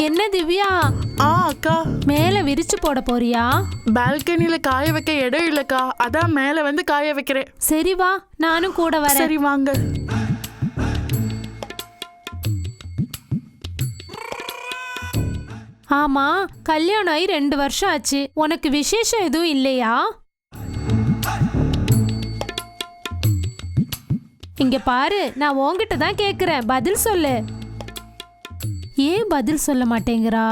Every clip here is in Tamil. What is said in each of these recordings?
என்ன திவ்யா? அக்கா, மேல விரிச்சு போட போறியா? பால்கனில காய வைக்க இடம் இல்லக்கா, அதான் மேல வந்து காய வைக்கிறேன். சரி வா, நானும் கூட வரேன். சரி வாங்க. ஆமா, கல்யாணம் ஆகி 2 வருஷம் ஆச்சு. உனக்கு விசேஷம் எதுவும் இல்லையா? இங்க பாரு, நான் உன்கிட்ட தான் கேக்குறேன், பதில் சொல்லு. ஏன் பதில் சொல்ல மாட்டேங்கிறா?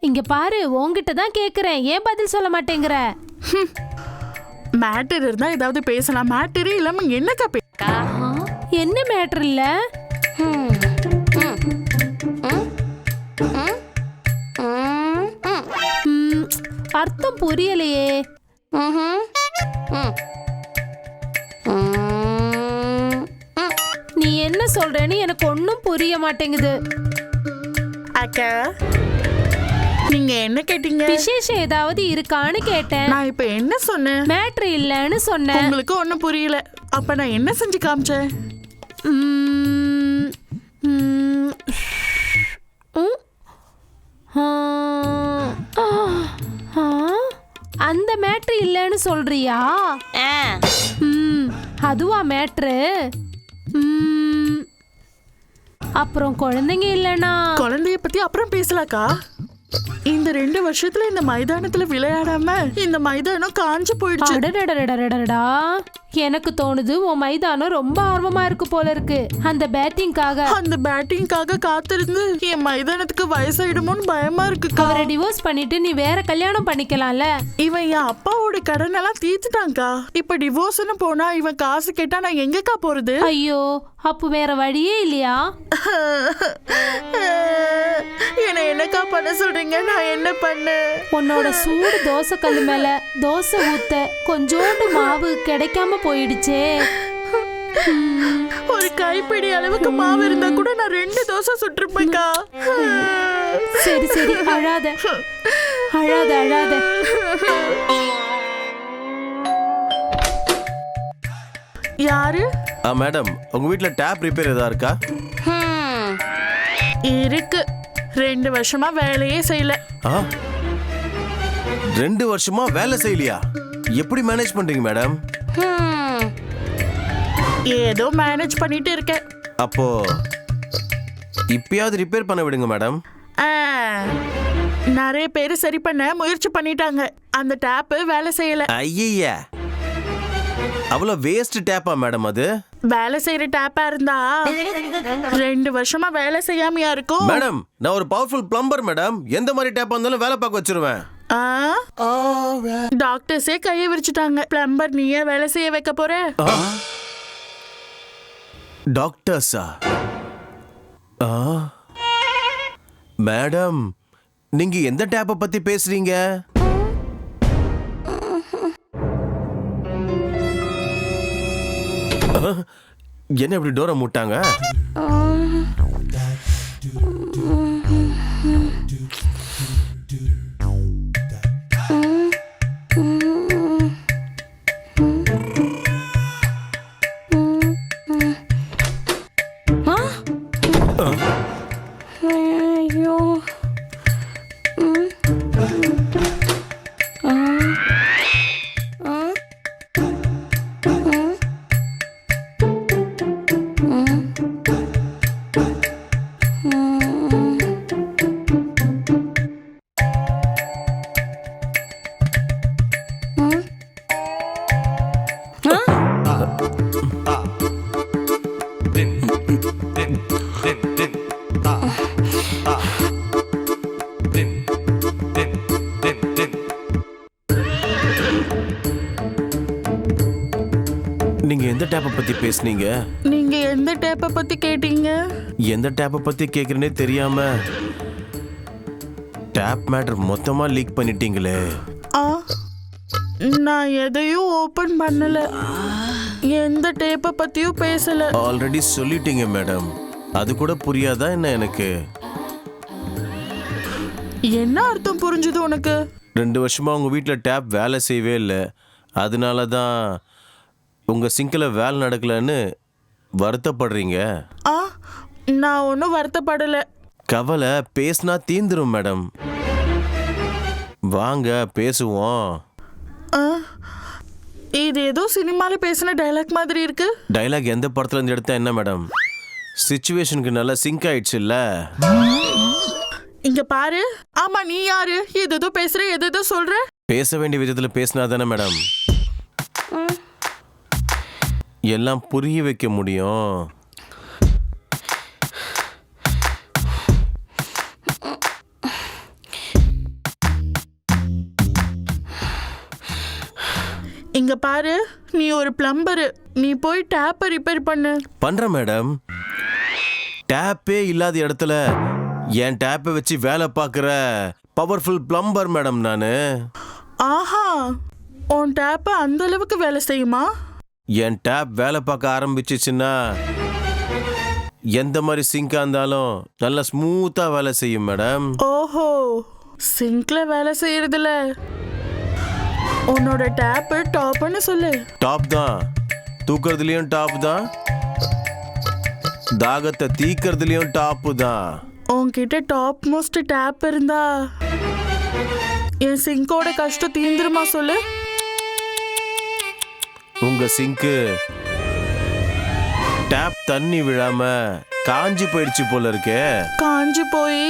இங்க பாரு, உன்கிட்ட தான் கேக்குறேன், ஏன் பதில் சொல்ல மாட்டேங்கிற? மேட்டர் இருந்தா ஏதாவது பேசலாம், மேட்டரே இல்லாம என்னக்கா என்ன மேட்டர் இல்ல? அர்த்தம் புரியலையே. நீ என்ன சொல்றேன்னு எனக்கு ஒன்னும் புரிய மாட்டேங்குது. அக்கா, நீங்க என்ன கேட்டீங்க? விசேஷம் ஏதாவது இருக்கான்னு கேட்டேன். நான் இப்ப என்ன சொன்னேன்? மேட்டர் இல்லன்னு சொன்னேன். உங்களுக்கு ஒண்ணும் புரியல. அப்ப நான் என்ன செஞ்சு காமிச்சேன்? அந்த மேட்ரு இல்லன்னு சொல்றியா? அதுவா மேட்ரு? அப்புறம் குழந்தைங்க இல்லனா? குழந்தைய பத்தி அப்புறம் பேசலாக்கா. இந்த 2 வருஷத்துல இந்த மைதானத்துல விளையாடாம இந்த மைதானம் காஞ்சு போயிடுச்சு. அடடடடடடடா, எனக்கு தோணுது உன் மைதானம் ரொம்ப ஆர்வமா இருக்கு போல இருக்கு. அந்த பேட்டிங்காக காத்திருந்து என் மைதானத்துக்கு வயசாயிடுமோன்னு பயமா இருக்கு. அவரை டிவோர்ஸ் பண்ணிட்டு நீ வேற கல்யாணம் பண்ணிக்கலாம்ல. இவன் என் அப்பாவோட கடன் எல்லாம் தீர்த்துட்டாங்கா. இப்ப டிவோர்ஸ்னு போனா இவன் காசு கேட்டா நான் எங்கக்கா போறது? ஐயோ, அப்ப வேற வழியே இல்லையா? என்னக்கா பண்ண சொல்றீங்க? நான் என்ன பண்ண? உன்னோட சூடு தோசை கல்லு மேல தோசை ஊத்த கொஞ்சோண்டு மாவு கிடைக்காம போயிடுச்சே. ஒரு கைப்பிடி அளவுக்கு மாவு இருந்தா கூட நான் 2 தோசை சுட்டிருப்பேன்க்கா. சரி சரி, அழாத அழாத அழாத. யாரு? மேடம், உங்க வீட்ல டேப் ரிப்பேர் ஏதா இருக்கா? இருக்கு. 2 வருஷமா வேலையே செய்யல. 2 வருஷமா வேலை செய்யலையா? எப்படி மேனேஜ் பண்றீங்க மேடம்? ஏதோ மேனேஜ் பண்ணிட்டு இருக்கேன். அப்போ இப்பயாவது ரிப்பேர் பண்ண விடுங்க மேடம். நிறைய பேர் சரி பண்ண முயற்சி பண்ணிட்டாங்க. அந்த டேப் வேலை செய்யல. ஐயா, அவ்வளவு வேஸ்ட் டேப்பா மேடம் அது? வேலை செய்யற டேப்பா இருந்தா 2 வருஷமா வேலை செய்யாமையா இருக்கும் மேடம். நான் ஒரு பவர்ஃபுல் பிளம்பர் மேடம். எந்த மாதிரி டேப்பா இருந்தாலும் வேலை பார்க்க வச்சிருவேன். டாக்டர்ஸே கையை விரிச்சுட்டாங்க. பிளம்பர் நீயே வேலை செய்ய வைக்க போற? டாக்டர்ஸா? மேடம், நீங்க எந்த டேப்பை பத்தி பேசுறீங்க? என்ன இப்படி டோரை மூட்டாங்க? ஐயோ, நீங்க எந்த டேப்பை பத்தி பேசுனீங்க? நீங்க எந்த டேப்பை பத்தி கேட்டீங்க? எந்த டேப்பை பத்தி கேக்குறேனே தெரியாம டேப் மேட்டர் மொத்தமா லீக் பண்ணிட்டீங்களே. நான் எதையும் ஓபன் பண்ணல. எந்த டேப்பை பத்தியும் பேசல. ஆல்ரெடி சொல்லிட்டீங்க மேடம். அது கூட புரியாதா என்ன எனக்கு? என்ன அர்த்தம் புரிஞ்சுது உனக்கு? 2 வருஷமா உங்க வீட்டுல டேப் வேலை செய்யவே இல்லை. அதனால தான் உங்க சிங்கில் வேலை நடக்கலன்னு வருத்தப்படுறீங்க. நான் ஒன்றும் வருத்தப்படலை. கவலை பேசினா தீந்துரும் மேடம். வாங்க பேசுவோம். ஆ, இது ஏதோ சினிமால பேசின டைலாக் மாதிரி இருக்கு. டைலாக் எந்த படத்துல இருந்து எடுத்தா என்ன மேடம்? சிச்சுவேஷனுக்கு நல்லா சிங்க் ஆயிடுச்சு இல்ல? இங்க பாரு. ஆமா, நீ யாரு? எதோ பேசுற, எதோ சொல்ற. பேச வேண்டிய விதத்துல பேசினா தானே மேடம் எல்லாம் புரிய வைக்க முடியும். இங்க பாரு, நீ ஒரு பிளம்பரு. நீ போய் டேப்பை ரிப்பேர் பண்ணு. பண்றேன் மேடம். டேப்பே இல்லாத இடத்துல என் டேப்பை வச்சு வேலை பார்க்குற பவர்ஃபுல் பிளம்பர் மேடம் நானு. ஆஹா, உன் டேப்பை அந்த அளவுக்கு வேலை செய்யுமா? என் டேப் வேலை பார்க்க ஆரம்பிச்சிச்சுன்னா எந்த மாதிரி சிங்காக இருந்தாலும் நல்லா ஸ்மூத்தாக வேலை செய்யும் மேடம். ஓஹோ, சிங்க்ல வேலை செய்யறதுல உன்னோட டேப்பு டாப்னு சொல்லு. டாப் தான், தூக்குறதுலயும் டாப் தான், தாகத்தை தீக்கிறதுலயும் டாப்பு தான். உன்கிட்ட டாப் மோஸ்ட் டேப் இருந்தா என் சிங்கோட கஷ்டம் தீந்துருமா சொல்லு. உங்க சிங்க்கு டேப் தண்ணி விழாம காஞ்சி போயிடுச்சு போல இருக்கே. காஞ்சி போய்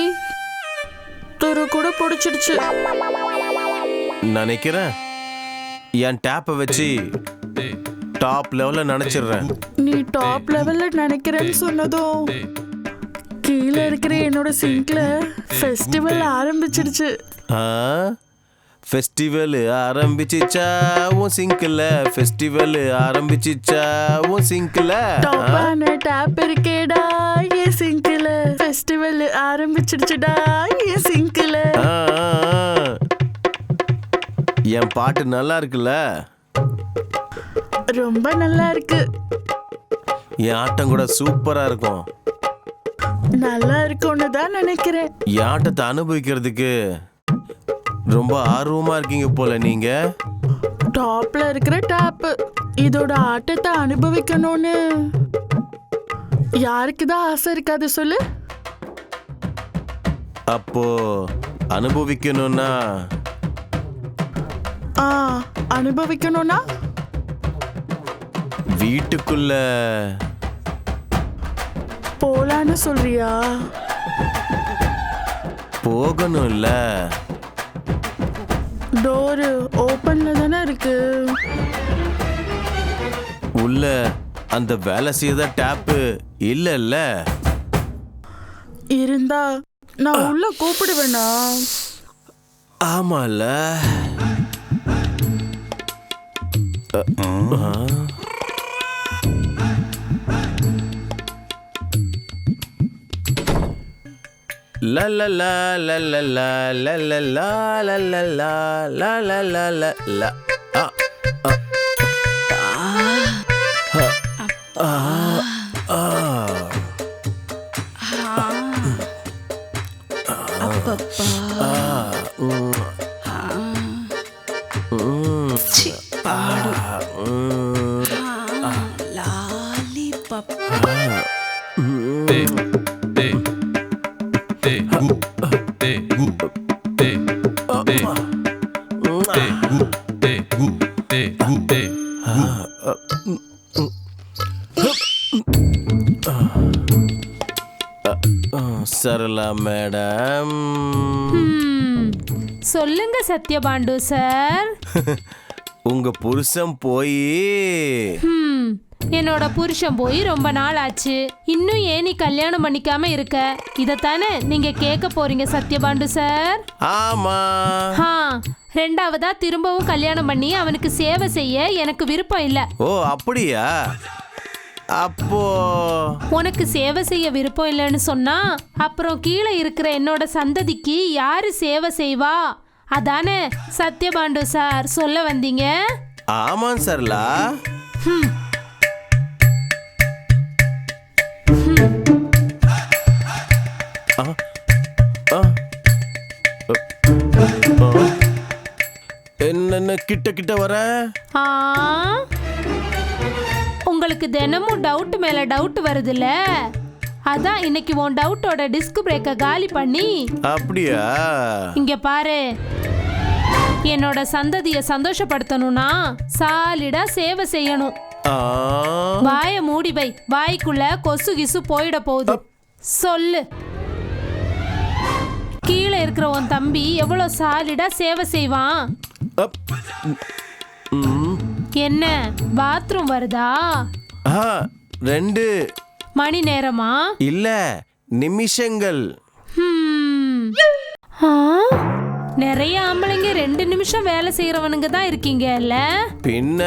துரு கூட பிடிச்சிடுச்சு நினைக்கிறேன். என் டேப்பை வச்சு டாப் லெவல்ல நினைச்சிடுறேன். நீ டாப் லெவல்ல நினைக்கிறேன்னு சொன்னதும் கீழே இருக்கிற என்னோட சிங்க்ல ஃபெஸ்டிவல் ஆரம்பிச்சிடுச்சு. ஃபெஸ்டிவல் ஆரம்பிச்சிச்சா உன் சிங்க்ல? ஃபெஸ்டிவல் ஆரம்பிச்சிச்சா உன் சிங்க்ல? டாப்பான டேப் இருக்கேடா என் சிங்க்ல. ஃபெஸ்டிவல் ஆரம்பிச்சிடுச்சுடா என் சிங்க்ல. என் பாட்டு நல்லா இருக்குல்ல? ரொம்ப நல்லா இருக்கு. என் ஆட்டம் கூட சூப்பரா இருக்கும். நல்லா இருக்கும்னு தான் நினைக்கிறேன். என் ஆட்டத்தை அனுபவிக்கிறதுக்கு ரொம்ப ஆர்வமா இருக்கீங்க போல நீங்க. டாப்ல இருக்கிற டேப் இதோட ஆட்டத்தை அனுபவிக்கணும்னு யாருக்குதான் ஆசை இருக்காது சொல்லு. அப்போ அனுபவிக்கணும்னா அனுபவிக்கணும்னா வீட்டுக்குள்ள போலான்னு சொல்றியா? போகணும்ல. டோரு ஓப்பன்ல தானே இருக்கு. உள்ள அந்த வேலை செய்த டேப்பு இல்ல. இருந்தா நான் உள்ள கூப்பிடுவேனா? ஆமால. La la la la la la la la la la la la la la la la la. Sarala madam. சொல்லுங்க சத்யபாண்டு சார். உங்க புருஷன் போய் என்னோட புருஷன் போய் ரொம்ப நாள் ஆச்சு. இன்னும் ஏன் நீ கல்யாணம் பண்ணிக்காம இருக்க? இதத்தானே நீங்க கேட்க போறீங்க சத்யபாண்டு சார்? ஆமா. ரெண்டாவதா திரும்பவும் கல்யாணம் பண்ணி அவனுக்கு சேவை செய்ய எனக்கு விருப்பம் இல்ல. ஓ அப்படியா? அப்போ உனக்கு சேவை செய்ய விருப்பம் இல்லைன்னு சொன்னா அப்புறம் கீழே இருக்கிற என்னோட சந்ததிக்கு யாரு சேவை செய்வா? அதானே சத்யபாண்டு சார் சொல்ல வந்தீங்க? ஆமாம் சரளா. என்னென்ன கிட்ட கிட்ட வர? உங்களுக்கு தினமும் டவுட் மேல டவுட் வருதுல்ல, அதான் இன்னைக்கு உன் டவுட்டோட டிஸ்க் பிரேக்க காலி பண்ணி. அப்படியா? இங்க பாரு, என்னோட சந்ததியை சந்தோஷப்படுத்தணும்னா சாலிடா சேவை செய்யணும். வாய மூடி வை, வாய்க்குள்ள கொசு கிசு போயிட போகுது. சொல்லு, கீழே இருக்கிற உன் தம்பி எவ்வளவு சாலிடா சேவை செய்வான்? என்ன பாத்ரூம் வருதா? 2 மணி நேரமா? இல்ல, நிமிஷங்கள். நிறைய ஆம்பளைங்க 2 நிமிஷம் வேலை செய்யறவனுங்க தான் இருக்கீங்கல்ல? பின்ன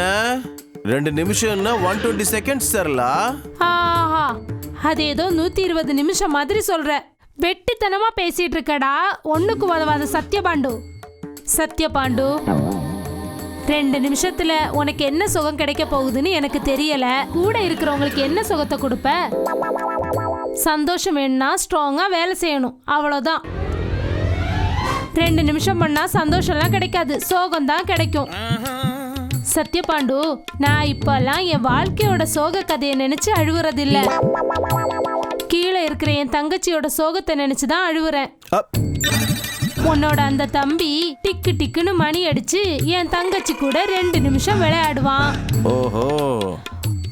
2 நிமிஷம்னா 120 செகண்ட்ஸ் சரலா. ஆஹா, அது ஏதோ 120 நிமிஷம் மாதிரி சொல்ற. வெட்டித்தனமா பேசிட்டு இருக்கடா. ஒண்ணுக்கு உதவாத சத்யபாண்டு. 2 நிமிஷத்துல உனக்கு என்ன சுகம் கிடைக்க போகுதுன்னு எனக்கு தெரியல. கூட இருக்கிறவங்களுக்கு என்ன சுகத்தை கொடுப்ப? சந்தோஷம் வேணும்னா ஸ்ட்ராங்கா வேலை செய்யணும், அவ்வளவுதான். 2 நிமிஷம் பண்ணா சந்தோஷம்லாம் கிடைக்காது, சோகம் தான் கிடைக்கும். சத்யபாண்டு, நான் இப்பெல்லாம் என் வாழ்க்கையோட சோக கதையை நினைச்சு அழுவுறதில்ல. கீழே இருக்கிற என் தங்கச்சியோட சோகத்தை நினைச்சுதான் அழுவுறேன். உன்னோட அந்த தம்பி டிக்கு டிக்குன்னு மணி அடிச்சு என் தங்கச்சி கூட 2 நிமிஷம் விளையாடுவான். ஓஹோ.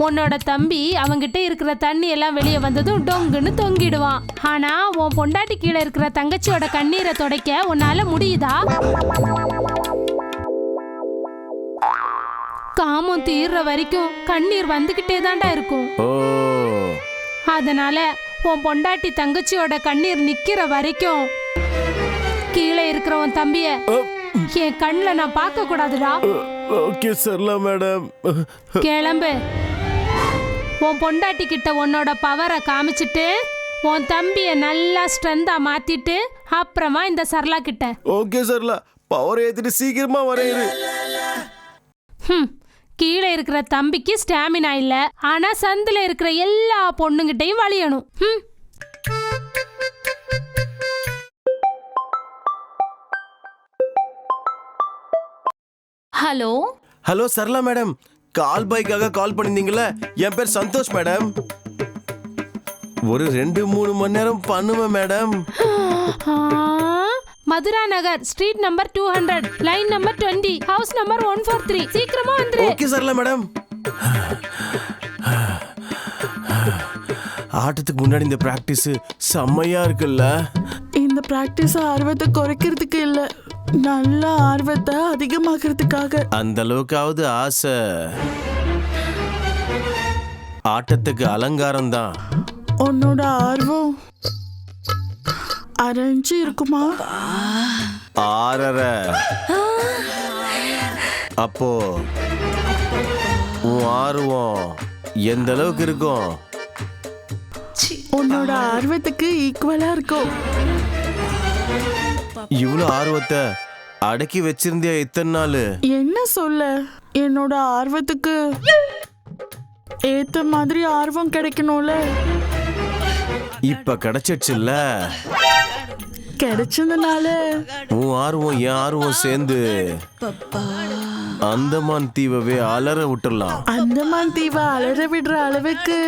உன்னோட தம்பி அவங்கிட்ட இருக்கிற தண்ணி எல்லாம் வெளியே வந்ததும் டொங்குன்னு தொங்கிடுவான். ஆனா உன் பொண்டாட்டி கீழே இருக்கிற தங்கச்சியோட கண்ணீரை துடைக்க உன்னால முடியுதா? காமம் தீர்ற வரைக்கும் கண்ணீர் வந்துகிட்டே தாண்டா இருக்கும். அதனால உன் பொண்டாட்டி தங்கச்சியோட கண்ணீர் நிக்கிற வரைக்கும் கீழே இருக்கிற உன் தம்பிய என் கண்ணுல நான் பார்க்க கூடாதுடா. Okay Sarala madam. கிளம்பு. உன் பொண்டாட்டி கிட்ட உன்னோட பவரை காமிச்சிட்டு உன் தம்பிய நல்லா ஸ்ட்ரென்தா மாத்திட்டு அப்புறமா இந்த சரளா கிட்ட. ஓகே சரலா, பவர் ஏத்திட்டு சீக்கிரமா வரேரு. கீழே இருக்கிற தம்பிக்கு ஸ்டாமினா இல்ல, ஆனா சந்தில இருக்கிற எல்லா பொண்ணுங்கிட்டையும் வலியணும். Hello hello Sarala madam, call பாய்க்காக கால் பண்ணிருந்தீங்கல்ல? என் பேர் சந்தோஷ் மேடம். ஒரு 2-3 மணி நேரம் பண்ணுவேன் madam. Mathura Nagar, street number 200, line number 20, house number 143. சீக்கிரமா வந்துரு. Okay Sarala madam. ஆட்டத்துக்கு முன்னாடி இந்த பிராக்டிஸ் செம்மையா இருக்குல்ல? இந்த பிராக்டிஸ் ஆர்வத்தை குறைக்கிறதுக்கு இல்ல, நல்ல ஆர்வத்தை அதிகமாக்குறதுக்காக. அந்த அளவுக்காவது ஆசை. ஆட்டத்துக்கு அலங்காரம் தான். உன்னோட ஆர்வம் அரைஞ்சு இருக்குமா? 6:30. அப்போ உன் ஆர்வம் எந்த அளவுக்கு இருக்கும்? உன்னோட ஆர்வத்துக்கு ஈக்குவலா இருக்கும். இவ்வளவு ஆர்வத்தை அடக்கி வச்சிருந்தியா இத்தனை நாள்? என்ன சொல்ல, என்னோட ஆர்வத்துக்கு ஏத்த மாதிரி ஆர்வம் கிடைக்கணும்ல. இப்ப கிடைச்சிடுச்சுல்ல? கிடைச்சதுனால உன் ஆர்வம் என் ஆர்வம் சேர்ந்து அந்தமான் தீவவே அலற விட்டுடலாம். அந்தமான் தீவை அலற விடுற அளவுக்கு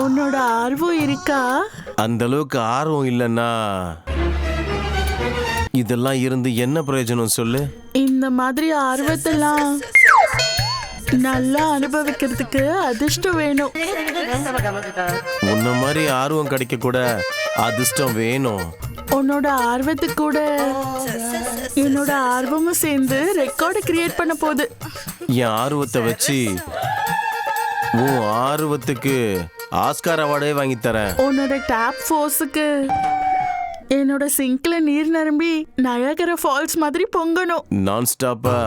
உன்னோட ஆர்வம் இருக்கா? அந்த அளவுக்கு ஆர்வம் இல்லைன்னா இதெல்லாம் இருந்து என்ன பிரயோஜனம் சொல்லு? இந்த மாதிரி ஆர்வத்தெல்லாம் நல்லா அனுபவிக்கிறதுக்கு அதிர்ஷ்டம் வேணும். உன்ன மாதிரி ஆர்வம் கிடைக்க கூட அதிர்ஷ்டம் வேணும். உன்னோட ஆர்வத்துக்கு கூட என்னோட ஆர்வமும் சேர்ந்து ரெக்கார்டு கிரியேட் பண்ண போகுது. என் ஆர்வத்தை வச்சு உன் ஆர்வத்துக்கு ஆஸ்கார் அவார்டே வாங்கி தரேன். உன்னோட டேப் ஃபோர்ஸுக்கு என்னோட சிங்க்ல நீர் நிரம்பி நயாகரா ஃபால்ஸ் மாதிரி பொங்கணும். நான் ஸ்டாப்பா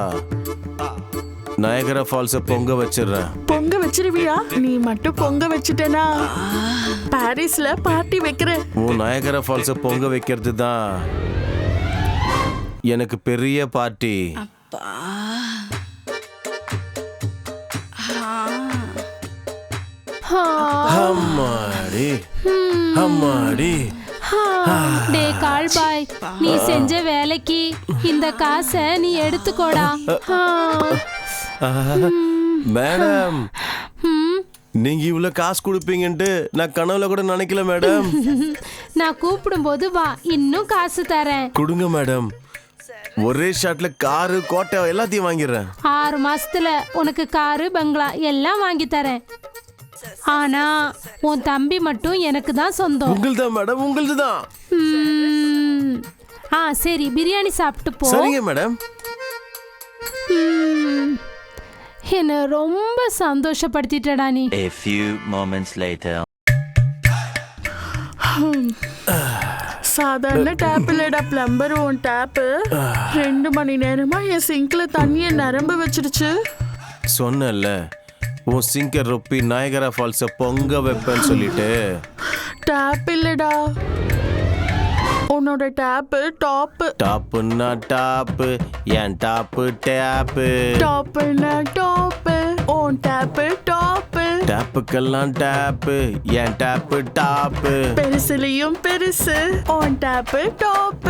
நயாகரா ஃபால்ஸ பொங்க வச்சிடுறேன். பொங்க வச்சிருவியா? நீ மட்டும் பொங்க வச்சிட்டேனா பாரிஸ்ல பார்ட்டி வைக்கிறேன். உன் நயாகரா ஃபால்ஸ பொங்க வைக்கிறது தான் எனக்கு பெரிய பார்ட்டி. அம்மாடி அம்மாடி. டே கால் பாய், நீ செஞ்ச வேலைக்கு இந்த காசை நீ எடுத்துக்கோடா. மேடம், நீங்க இவ்வளவு காசு கொடுப்பீங்கன்ட்டு நான் கனவுல கூட நினைக்கல மேடம். நான் கூப்பிடும்போது வா, இன்னும் காசு தரேன். கொடுங்க மேடம், ஒரே ஷாட்ல காரு கோட்டை எல்லாத்தையும் வாங்கிடுறேன். 6 மாசத்துல உனக்கு காரு பங்களா எல்லாம் வாங்கி தரேன். ஆனா உன் தம்பி மட்டும் எனக்கு தான் சொந்தம். உங்களுதான் மேடம், உங்களுதுதான். சரி, பிரியாணி சாப்பிட்டு போ. சரிங்க மேடம். என்ன ரொம்ப சந்தோஷப்படுத்திட்டடா நீ. A few moments later. சாதாரண டேப் இல்லடா பிளம்பர், உன் டேப் 2 மணி நேரமா என் சிங்க்ல தண்ணிய நிரம்ப வச்சிருச்சு. சொன்னல உன் சிங்க ரொப்பி நாயகரா ஃபால்ஸ பொங்க வைப்பேன்னு சொல்லிட்டு. டேப் இல்லடா, உன்னோட டேப் டாப். டாப்புன்னா டாப்பு, என் டாப்பு டேப்பு. டாப்னா டாப், உன் டேப் டாப். டேப்புக்கெல்லாம் டேப்பு, என் டேப்பு டாப்பு. பெருசுலயும் பெருசு, உன் டேப் டாப்.